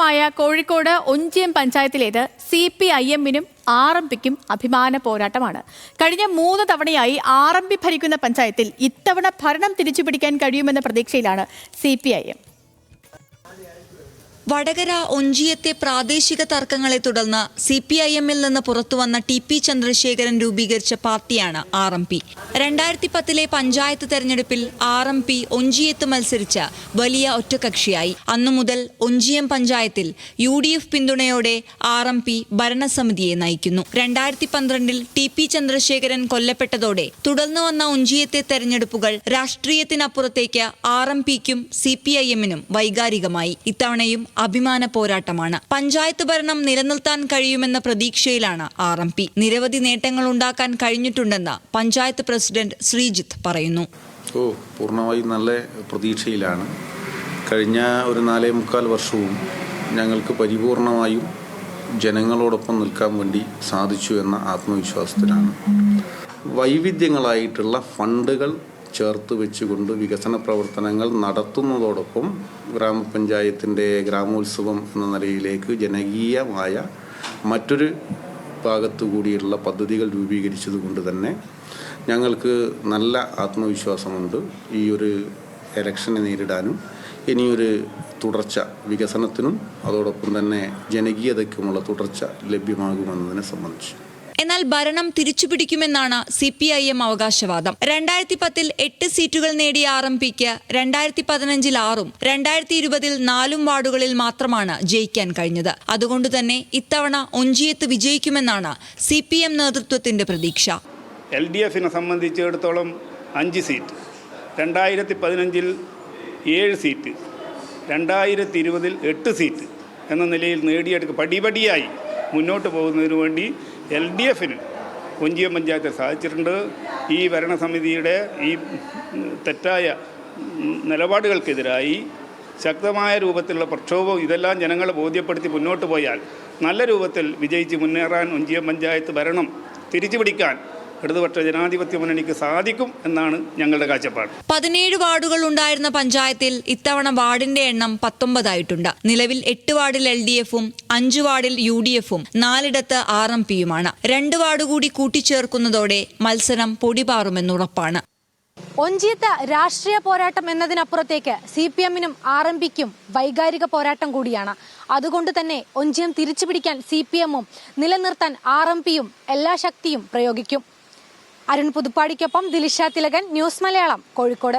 മണ്ഡലമായ കോഴിക്കോട് ഒഞ്ചിയം പഞ്ചായത്തിലേത് CPIM-നും RMPക്കും അഭിമാന പോരാട്ടമാണ്. കഴിഞ്ഞ 3 തവണയായി RMP ഭരിക്കുന്ന പഞ്ചായത്തിൽ ഇത്തവണ ഭരണം തിരിച്ചുപിടിക്കാൻ കഴിയുമെന്ന പ്രതീക്ഷയിലാണ് CPIM. വടകര ഒഞ്ചിയത്തെ പ്രാദേശിക തർക്കങ്ങളെ തുടർന്ന് CPIM-ൽ നിന്ന് പുറത്തുവന്ന TP ചന്ദ്രശേഖരൻ രൂപീകരിച്ച പാർട്ടിയാണ് RMP. 2010-ലെ പഞ്ചായത്ത് തെരഞ്ഞെടുപ്പിൽ RMP ഒഞ്ചിയത്ത് മത്സരിച്ച് വലിയ ഒറ്റകക്ഷിയായി. അന്നു മുതൽ ഒഞ്ചിയം പഞ്ചായത്തിൽ UDF പിന്തുണയോടെ RMP ഭരണസമിതിയെ നയിക്കുന്നു. 2012-ൽ TP ചന്ദ്രശേഖരൻ കൊല്ലപ്പെട്ടതോടെ തുടർന്നു വന്ന ഒഞ്ചിയത്തെ തെരഞ്ഞെടുപ്പുകൾ രാഷ്ട്രീയത്തിനപ്പുറത്തേക്ക് RMPക്കും CPIM-നും വൈകാരികമായി. ഇത്തവണയും അഭിമാന പോരാട്ടമാണ്. പഞ്ചായത്ത് ഭരണം നിലനിർത്താൻ കഴിയുമെന്ന പ്രതീക്ഷയിലാണ് RMP. നിരവധി നേട്ടങ്ങൾ ഉണ്ടാക്കാൻ കഴിഞ്ഞിട്ടുണ്ടെന്ന് പഞ്ചായത്ത് പ്രസിഡന്റ് ശ്രീജിത്ത് പറയുന്നു. പൂർണ്ണമായും നല്ല പ്രതീക്ഷയിലാണ്. കഴിഞ്ഞ ഒരു 4.25 വർഷവും ഞങ്ങൾക്ക് പരിപൂർണമായും ജനങ്ങളോടൊപ്പം നിൽക്കാൻ വേണ്ടി സാധിച്ചു എന്ന ആത്മവിശ്വാസത്തിലാണ്. വൈവിധ്യങ്ങളായിട്ടുള്ള ഫണ്ടുകൾ ചേർത്ത് വെച്ചുകൊണ്ട് വികസന പ്രവർത്തനങ്ങൾ നടത്തുന്നതോടൊപ്പം ഗ്രാമപഞ്ചായത്തിൻ്റെ ഗ്രാമോത്സവം എന്ന നിലയിലേക്ക് ജനകീയമായ മറ്റൊരു ഭാഗത്തു കൂടിയുള്ള പദ്ധതികൾ രൂപീകരിച്ചതുകൊണ്ട് തന്നെ ഞങ്ങൾക്ക് നല്ല ആത്മവിശ്വാസമുണ്ട്. ഈ ഒരു ഇലക്ഷനെ നേരിടാനും ഇനിയൊരു തുടർച്ച വികസനത്തിനും അതോടൊപ്പം തന്നെ ജനകീയതയ്ക്കുമുള്ള തുടർച്ച ലഭ്യമാകുമെന്നതിനെ സംബന്ധിച്ച്. എന്നാൽ ഭരണം തിരിച്ചുപിടിക്കുമെന്നാണ് CPIM അവകാശവാദം. 2010-ൽ 8 സീറ്റുകൾ നേടിയ RMPക്ക് 2015-ൽ 6ഉം 2020-ൽ 4 വാർഡുകളിൽ മാത്രമാണ് ജയിക്കാൻ കഴിഞ്ഞത്. അതുകൊണ്ട് തന്നെ ഇത്തവണ ഒഞ്ചിയത്ത് വിജയിക്കുമെന്നാണ് CPM നേതൃത്വത്തിന്റെ പ്രതീക്ഷ. LDF-നെ സംബന്ധിച്ചിടത്തോളം 5 സീറ്റ്, 2015-ൽ 7 സീറ്റ്, 2020-ൽ 8 സീറ്റ് എന്ന നിലയിൽ നേടിയെടുക്കുക പടിപടിയായി മുന്നോട്ട് പോകുന്നതിന് വേണ്ടി LDF-ന് ഒഞ്ചിയം പഞ്ചായത്ത് സാധിച്ചിട്ടുണ്ട്. ഈ ഭരണസമിതിയുടെ ഈ തെറ്റായ നിലപാടുകൾക്കെതിരായി ശക്തമായ രൂപത്തിലുള്ള പ്രക്ഷോഭം ഇതെല്ലാം ജനങ്ങളെ ബോധ്യപ്പെടുത്തി മുന്നോട്ട് പോയാൽ നല്ല രൂപത്തിൽ വിജയിച്ച് മുന്നേറാൻ ഒഞ്ചിയം പഞ്ചായത്ത് ഭരണം തിരിച്ചുപിടിക്കാൻ ഇടതുപക്ഷ ജനാധിപത്യ മുന്നണിക്ക് സാധിക്കും എന്നാണ് ഞങ്ങളുടെ കാഴ്ചപ്പാട്. 17 വാർഡുകൾ ഉണ്ടായിരുന്ന പഞ്ചായത്തിൽ ഇത്തവണ വാർഡിന്റെ എണ്ണം 19 ആയിട്ടുണ്ട്. നിലവിൽ 8 വാർഡിൽ LDF-ഉം 5 വാർഡിൽ UDF-ഉം 4 RMP-യുമാണ്. 2 വാർഡ് കൂടി കൂട്ടിച്ചേർക്കുന്നതോടെ മത്സരം പൊടിപാറുമെന്നുറപ്പാണ്. ഒഞ്ചിയത്ത് രാഷ്ട്രീയ പോരാട്ടം എന്നതിനപ്പുറത്തേക്ക് CPM-നും RMP-ക്കും വൈകാരിക പോരാട്ടം കൂടിയാണ്. അതുകൊണ്ട് തന്നെ ഒഞ്ചിയം തിരിച്ചുപിടിക്കാൻ CPM-ഉം നിലനിർത്താൻ RMP-യും എല്ലാ ശക്തിയും പ്രയോഗിക്കും. അരുൺ പുതുപ്പാടിക്കൊപ്പം ദിലിഷ തിലകൻ, ന്യൂസ് മലയാളം, കോഴിക്കോട്.